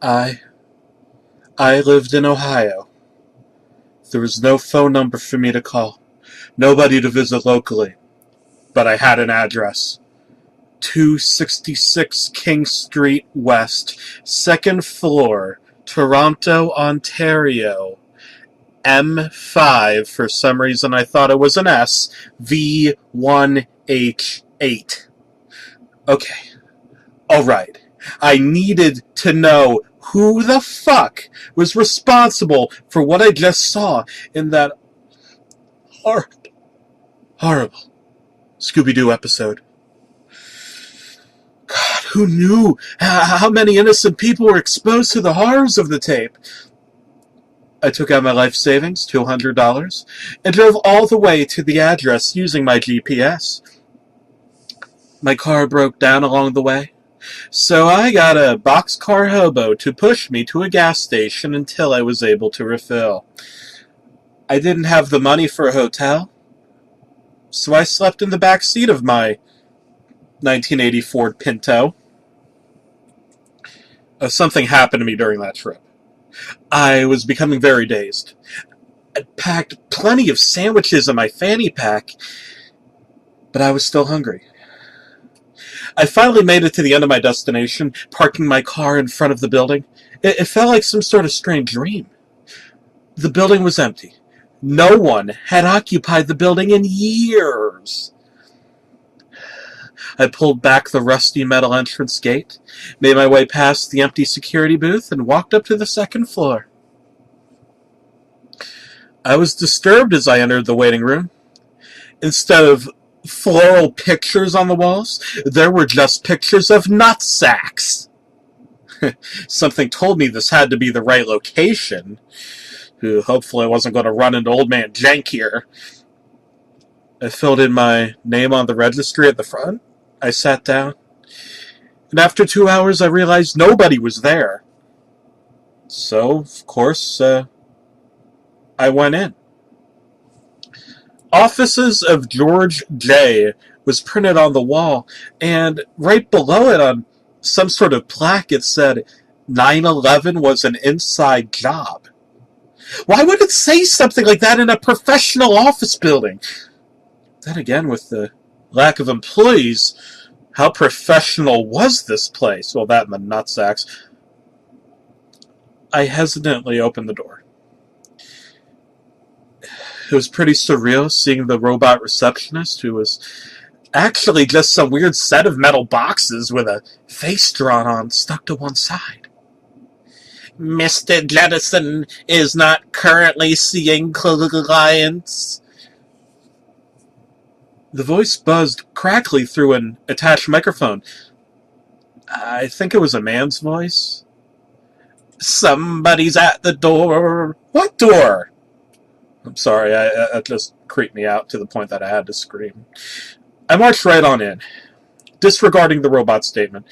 I I lived in Ohio. There was no phone number for me to call, nobody to visit locally, but I had an address. 266 King Street West, second floor, Toronto, Ontario. M5, for some reason I thought it was an S, V1H8. Okay, alright. I needed to know who the fuck was responsible for what I just saw in that horrible Scooby-Doo episode. God, who knew how many innocent people were exposed to the horrors of the tape? I took out my life savings, $200, and drove all the way to the address using my GPS. My car broke down along the way, so I got a boxcar hobo to push me to a gas station until I was able to refill. I didn't have the money for a hotel, so I slept in the back seat of my 1980 Ford Pinto. Something happened to me during that trip. I was becoming very dazed. I'd packed plenty of sandwiches in my fanny pack, but I was still hungry. I finally made it to the end of my destination, parking my car in front of the building. It felt like some sort of strange dream. The building was empty. No one had occupied the building in years. I pulled back the rusty metal entrance gate, made my way past the empty security booth, and walked up to the second floor. I was disturbed as I entered the waiting room. Instead of floral pictures on the walls, there were just pictures of nutsacks. Something told me this had to be the right location. Hopefully I wasn't going to run into Old Man Jank here. I filled in my name on the registry at the front. I sat down, and after 2 hours I realized nobody was there. So, of course, I went in. Offices of George J. was printed on the wall, and right below it on some sort of plaque it said 9/11 was an inside job. Why would it say something like that in a professional office building? Then again, with the lack of employees, how professional was this place? Well, that and the nutsacks. I hesitantly opened the door. It was pretty surreal seeing the robot receptionist, who was actually just some weird set of metal boxes with a face drawn on stuck to one side. Mr. Jettison is not currently seeing clients. The voice buzzed crackly through an attached microphone. I think it was a man's voice. Somebody's at the door. What door? I'm sorry, that just creeped me out to the point that I had to scream. I marched right on in, disregarding the robot statement.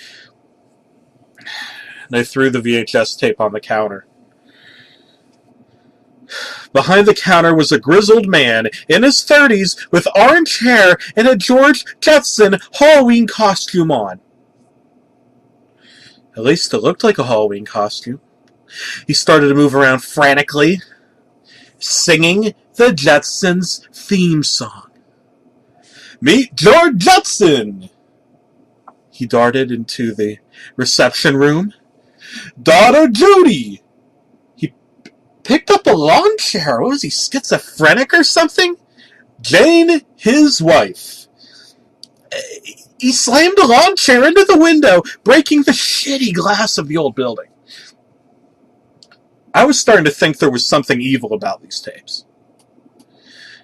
And I threw the VHS tape on the counter. Behind the counter was a grizzled man in his 30s with orange hair and a George Jetson Halloween costume on. At least it looked like a Halloween costume. He started to move around frantically, singing the Jetsons' theme song. Meet George Jetson! He darted into the reception room. Daughter Judy! Picked up a lawn chair. What was he, schizophrenic or something? Jane, his wife. He slammed a lawn chair into the window, breaking the shitty glass of the old building. I was starting to think there was something evil about these tapes.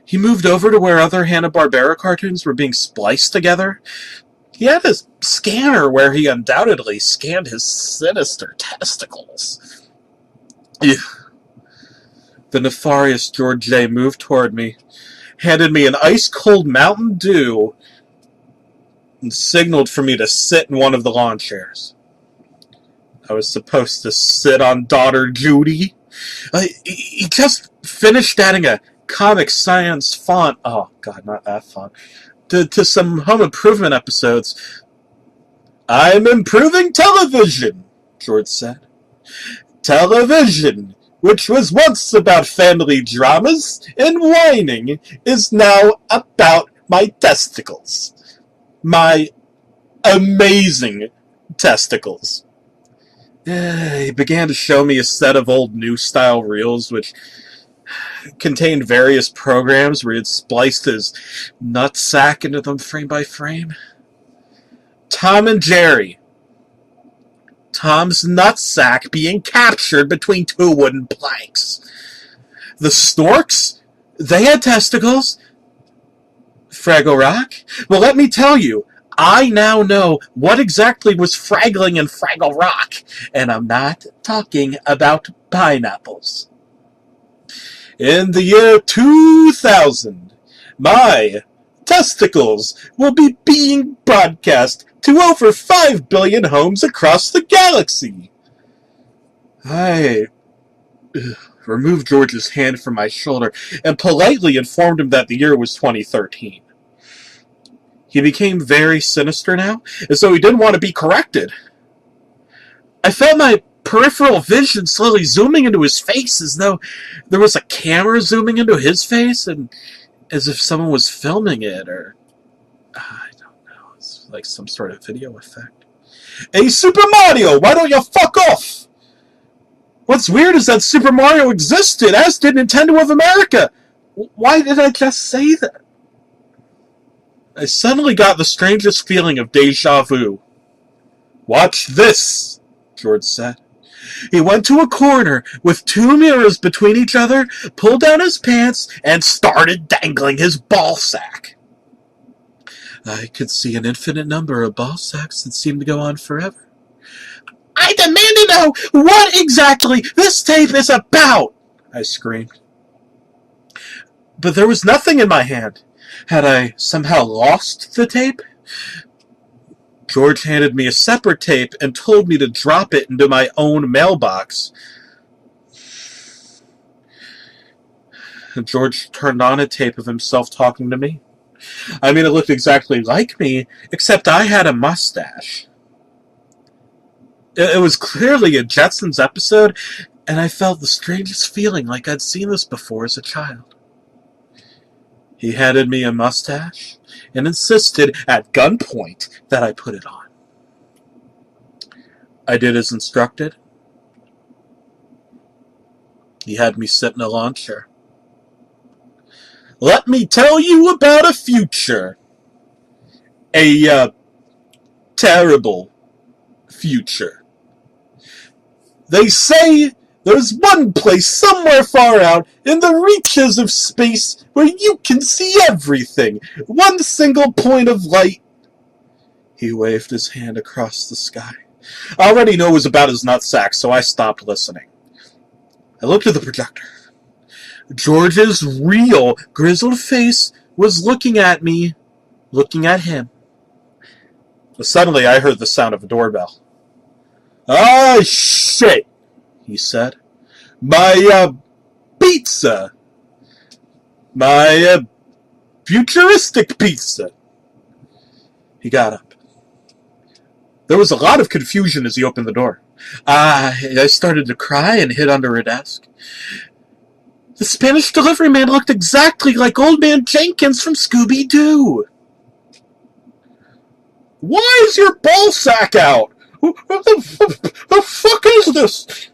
He moved over to where other Hanna-Barbera cartoons were being spliced together. He had a scanner where he undoubtedly scanned his sinister testicles. Ew. The nefarious George J. moved toward me, handed me an ice-cold Mountain Dew, and signaled for me to sit in one of the lawn chairs. I was supposed to sit on Daughter Judy. He just finished adding a Comic Sans font, oh god, not that font, to some Home Improvement episodes. I'm improving television, George said. Television, which was once about family dramas and whining, is now about my testicles. My amazing testicles. He began to show me a set of old new-style reels, which contained various programs where he had spliced his nutsack into them frame by frame. Tom and Jerry. Tom's nutsack being captured between two wooden planks. The Storks, they had testicles. Fraggle Rock? Well, let me tell you, I now know what exactly was fraggling in Fraggle Rock, and I'm not talking about pineapples. In the year 2000, my testicles will be being broadcast to over 5 billion homes across the galaxy. I removed George's hand from my shoulder and politely informed him that the year was 2013. He became very sinister now, as though he didn't want to be corrected. I felt my peripheral vision slowly zooming into his face, as though there was a camera zooming into his face, and as if someone was filming it, or I don't know, it's like some sort of video effect. Hey, Super Mario, why don't you fuck off? What's weird is that Super Mario existed, as did Nintendo of America. Why did I just say that? I suddenly got the strangest feeling of deja vu. Watch this, George said. He went to a corner with two mirrors between each other, pulled down his pants, and started dangling his ball sack. I could see an infinite number of ball sacks that seemed to go on forever. I demand to know what exactly this tape is about, I screamed. But there was nothing in my hand. Had I somehow lost the tape? George handed me a separate tape and told me to drop it into my own mailbox. George turned on a tape of himself talking to me. I mean, it looked exactly like me, except I had a mustache. It was clearly a Jetsons episode, and I felt the strangest feeling like I'd seen this before as a child. He handed me a mustache and insisted at gunpoint that I put it on. I did as instructed. He had me sit in a lawn chair. Let me tell you about a future. A terrible future. They say there's one place somewhere far out in the reaches of space where you can see everything. One single point of light. He waved his hand across the sky. I already knew it was about his nutsack, so I stopped listening. I looked at the projector. George's real, grizzled face was looking at me, looking at him. Suddenly, I heard the sound of a doorbell. Ah, shit, he said. My, pizza. My, futuristic pizza. He got up. There was a lot of confusion as he opened the door. I started to cry and hid under a desk. The Spanish delivery man looked exactly like Old Man Jenkins from Scooby-Doo. Why is your ball sack out? What the fuck is this?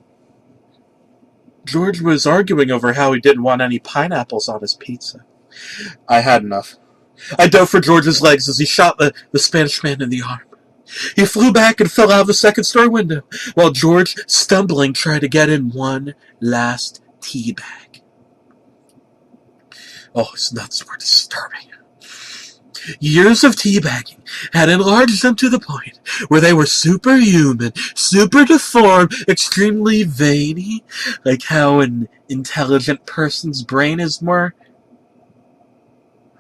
George was arguing over how he didn't want any pineapples on his pizza. I had enough. I dove for George's legs as he shot the Spanish man in the arm. He flew back and fell out of the second-story window, while George, stumbling, tried to get in one last tea bag. Oh, his nuts were disturbing. Years of teabagging had enlarged them to the point where they were superhuman, super deformed, extremely veiny, like how an intelligent person's brain is more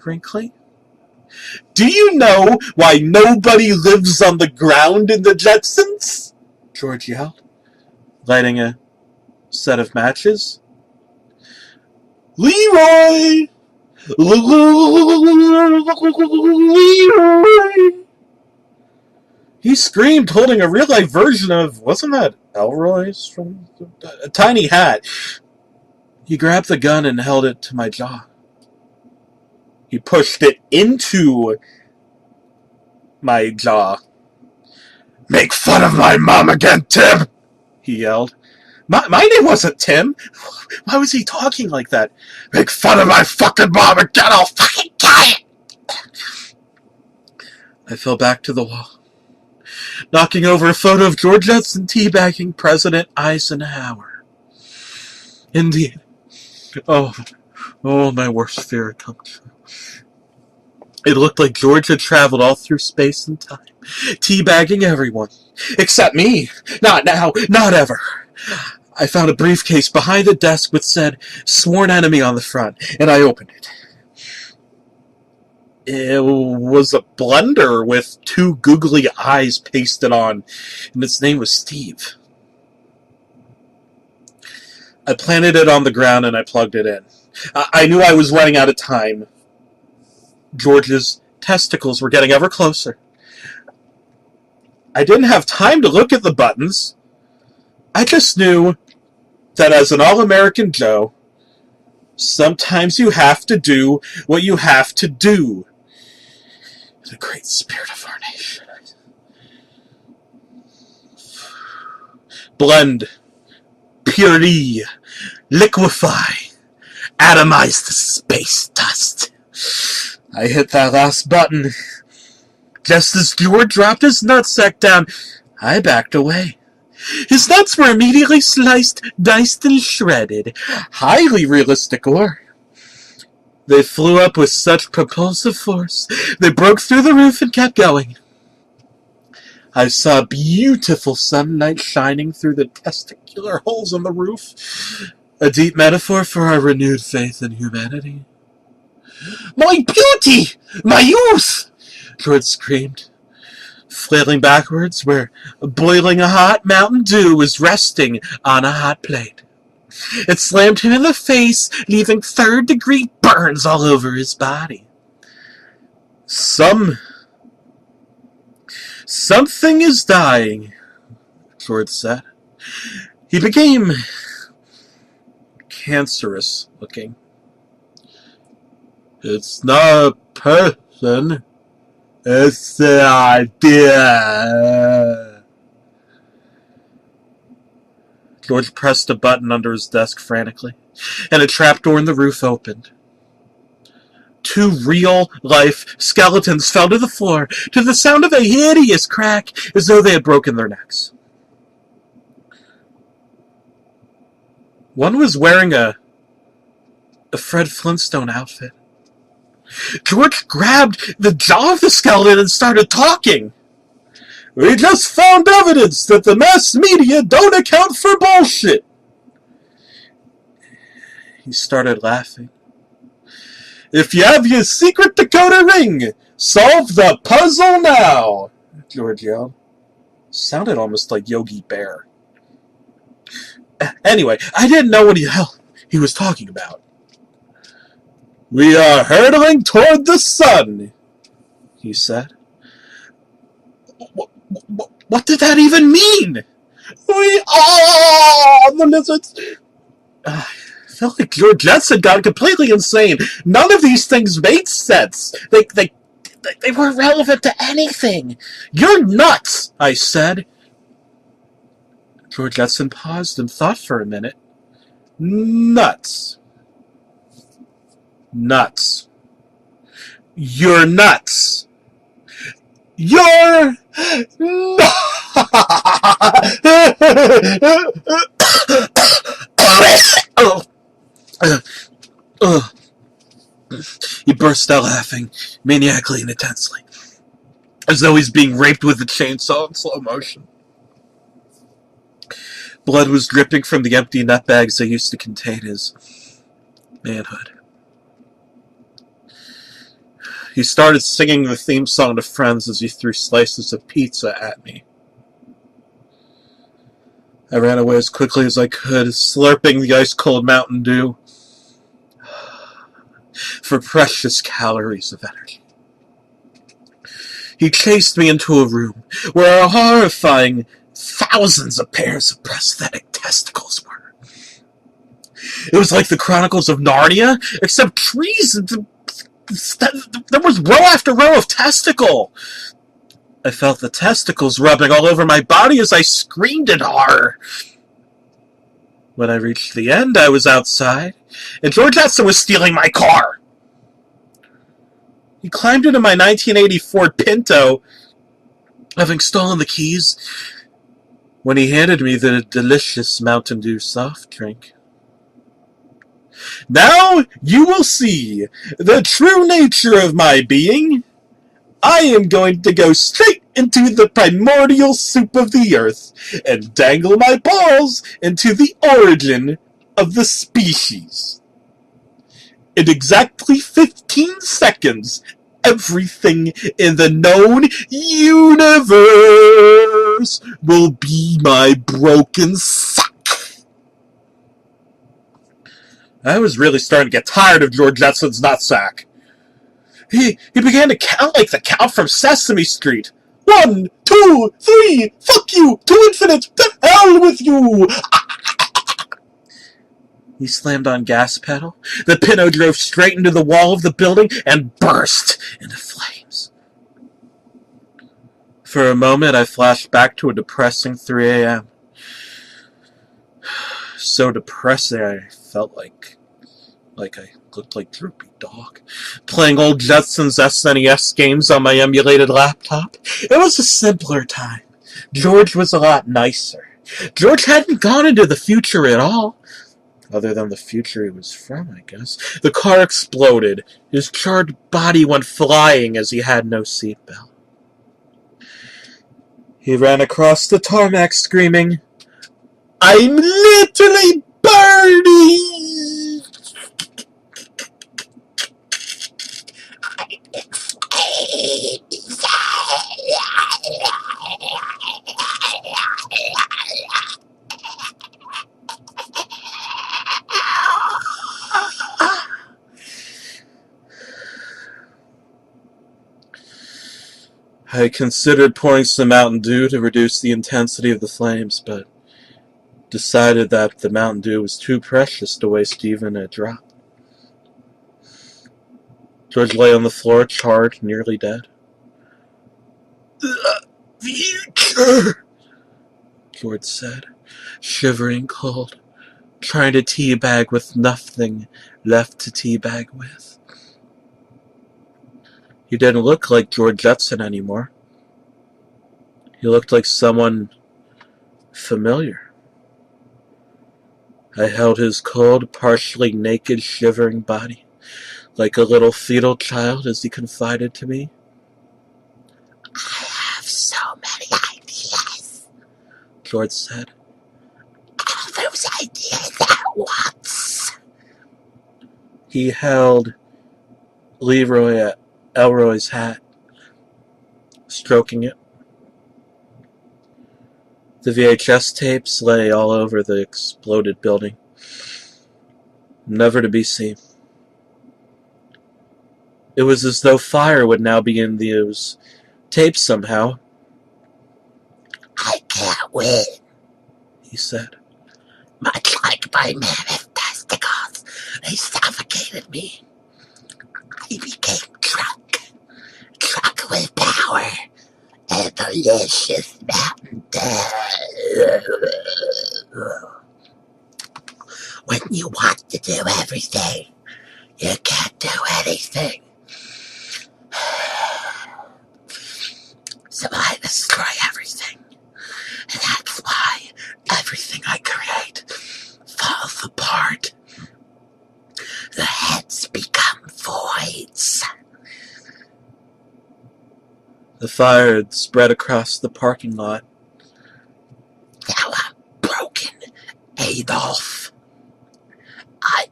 wrinkly. Do you know why nobody lives on the ground in the Jetsons? George yelled, lighting a set of matches. Leroy! Leroy! He screamed, holding a real-life version of, wasn't that Elroy's from a tiny hat? He grabbed the gun and held it to my jaw. He pushed it into my jaw. "Make fun of my mom again, Tim!" he yelled. My name wasn't Tim. Why was he talking like that? "Make fun of my fucking mom again, I'll fucking kill you!" I fell back to the wall, knocking over a photo of George Jetson teabagging President Eisenhower. Indeed. Oh, my worst fear had come true. It looked like George had traveled all through space and time, teabagging everyone. Except me. Not now, not ever. I found a briefcase behind the desk which said, "Sworn Enemy" on the front, and I opened it. It was a blender with 2 googly eyes pasted on, and its name was Steve. I planted it on the ground and I plugged it in. I knew I was running out of time. George's testicles were getting ever closer. I didn't have time to look at the buttons. I just knew that as an all-American Joe, sometimes you have to do what you have to do. The great spirit of our nation. Blend, puree, liquefy, atomize the space dust. I hit that last button. Just as George dropped his nutsack down, I backed away. His nuts were immediately sliced, diced, and shredded. Highly realistic ore. They flew up with such propulsive force, they broke through the roof and kept going. I saw beautiful sunlight shining through the testicular holes in the roof, a deep metaphor for our renewed faith in humanity. "My beauty! My youth!" George screamed, flailing backwards where boiling hot Mountain Dew was resting on a hot plate. It slammed him in the face, leaving 3rd-degree burns all over his body. "Something is dying," George said. He became cancerous looking. "It's not a person, it's the idea." George pressed a button under his desk frantically, and a trapdoor in the roof opened. 2 real-life skeletons fell to the floor to the sound of a hideous crack as though they had broken their necks. One was wearing a Fred Flintstone outfit. George grabbed the jaw of the skeleton and started talking. "We just found evidence that the mass media don't account for bullshit." He started laughing. "If you have your secret Dakota ring, solve the puzzle now," George yelled. Sounded almost like Yogi Bear. Anyway, I didn't know what the hell he was talking about. "We are hurtling toward the sun," he said. What did that even mean? "We are the lizards." I felt like George Jetson got completely insane. None of these things made sense. They weren't relevant to anything. "You're nuts," I said. George Jetson paused and thought for a minute. "Nuts. Nuts. You're nuts. You're nuts." He burst out laughing, maniacally and intensely, as though he's being raped with a chainsaw in slow motion. Blood was dripping from the empty nutbags that used to contain his manhood. He started singing the theme song to Friends as he threw slices of pizza at me. I ran away as quickly as I could, slurping the ice-cold Mountain Dew for precious calories of energy. He chased me into a room where a horrifying thousands of pairs of prosthetic testicles were. It was like the Chronicles of Narnia, except trees. There was row after row of testicle. I felt the testicles rubbing all over my body as I screamed in horror. When I reached the end, I was outside, and George Jetson was stealing my car. He climbed into my 1980 Ford Pinto, having stolen the keys, when he handed me the delicious Mountain Dew soft drink. Now you will see the true nature of my being. I am going to go straight into the primordial soup of the earth and dangle my balls into the origin of the species. In exactly 15 seconds, everything in the known universe will be my broken sack. I was really starting to get tired of George Jetson's nutsack. He began to count like the count from Sesame Street. 1, 2, 3, fuck you, to infinite, to hell with you! He slammed on gas pedal. The Pinto drove straight into the wall of the building and burst into flames. For a moment, I flashed back to a depressing 3 a.m. So depressing, I felt like I looked like Droopy Dog, playing old Jetson's SNES games on my emulated laptop. It was a simpler time. George was a lot nicer. George hadn't gone into the future at all. Other than the future he was from, I guess. The car exploded. His charred body went flying as he had no seatbelt. He ran across the tarmac screaming, "I'm literally burning!" I considered pouring some Mountain Dew to reduce the intensity of the flames, but decided that the Mountain Dew was too precious to waste even a drop. George lay on the floor, charred, nearly dead. "The future," George said, shivering cold, trying to teabag with nothing left to teabag with. He didn't look like George Jetson anymore. He looked like someone familiar. I held his cold, partially naked, shivering body like a little fetal child as he confided to me. "I have so many ideas," George said. "All those ideas at once." He held Leroy Elroy's hat, stroking it. The VHS tapes lay all over the exploded building, never to be seen. It was as though fire would now be in those tapes somehow. "I can't win," he said. "Much like my mammoth testicles, they suffocated me. I became drunk with power and delicious Mountain Dew. When you want to do everything, you can't do anything. So I destroy everything. And that's why everything I create falls apart. The heads become voids." The fire had spread across the parking lot. "Now I'm broken, Adolf. I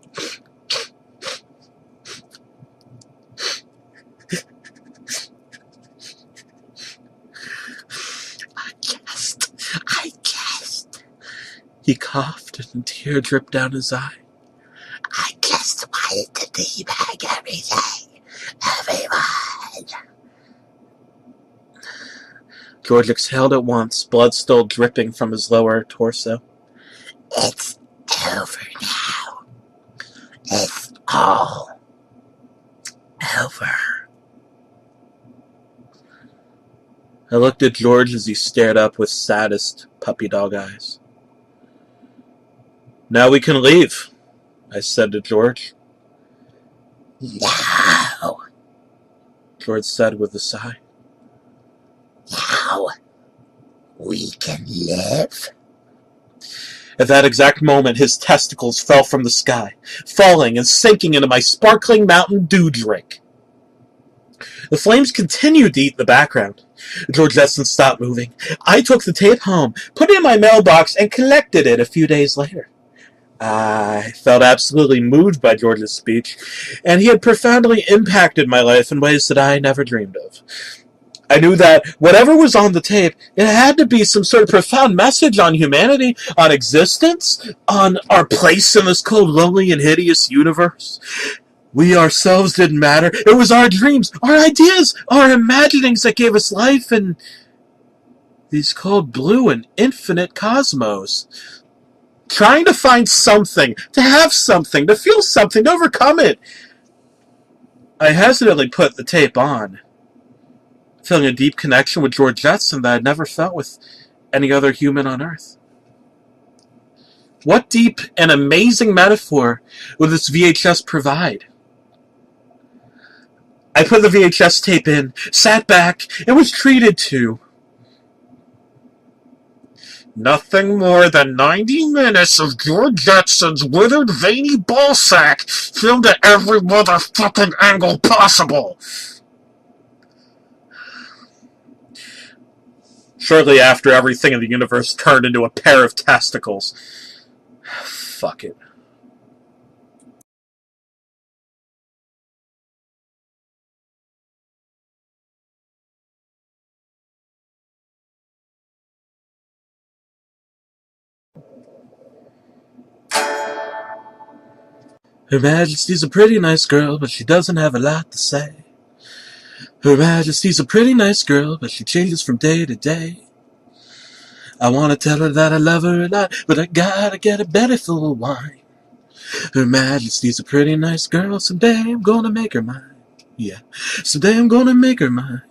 guessed. He coughed and a tear dripped down his eye. "I just wanted to teabag everything, everyone." George exhaled at once, blood still dripping from his lower torso. It's over now. It's all over. I looked at George as he stared up with saddest puppy dog eyes. Now we can leave, I said to George. No. George said with a sigh. Now we can live. At that exact moment, his testicles fell from the sky, falling and sinking into my sparkling Mountain Dew drink. The flames continued to eat the background. George Jetson stopped moving. I took the tape home, put it in my mailbox, and collected it a few days later. I felt absolutely moved by George's speech, and he had profoundly impacted my life in ways that I never dreamed of. I knew that whatever was on the tape, it had to be some sort of profound message on humanity, on existence, on our place in this cold, lonely, and hideous universe. We ourselves didn't matter. It was our dreams, our ideas, our imaginings that gave us life in these cold, blue, and infinite cosmos. Trying to find something, to have something, to feel something, to overcome it. I hesitantly put the tape on, feeling a deep connection with George Jetson that I'd never felt with any other human on Earth. What deep and amazing metaphor would this VHS provide? I put the VHS tape in, sat back, and was treated to nothing more than 90 minutes of George Jetson's withered, veiny ballsack filmed at every motherfucking angle possible. Shortly after, everything in the universe turned into a pair of testicles. Fuck it. Her Majesty's a pretty nice girl, but she doesn't have a lot to say. Her Majesty's a pretty nice girl, but she changes from day to day. I want to tell her that I love her a lot, but I gotta get a belly full of wine. Her Majesty's a pretty nice girl, someday I'm gonna make her mine. Yeah, someday I'm gonna make her mine.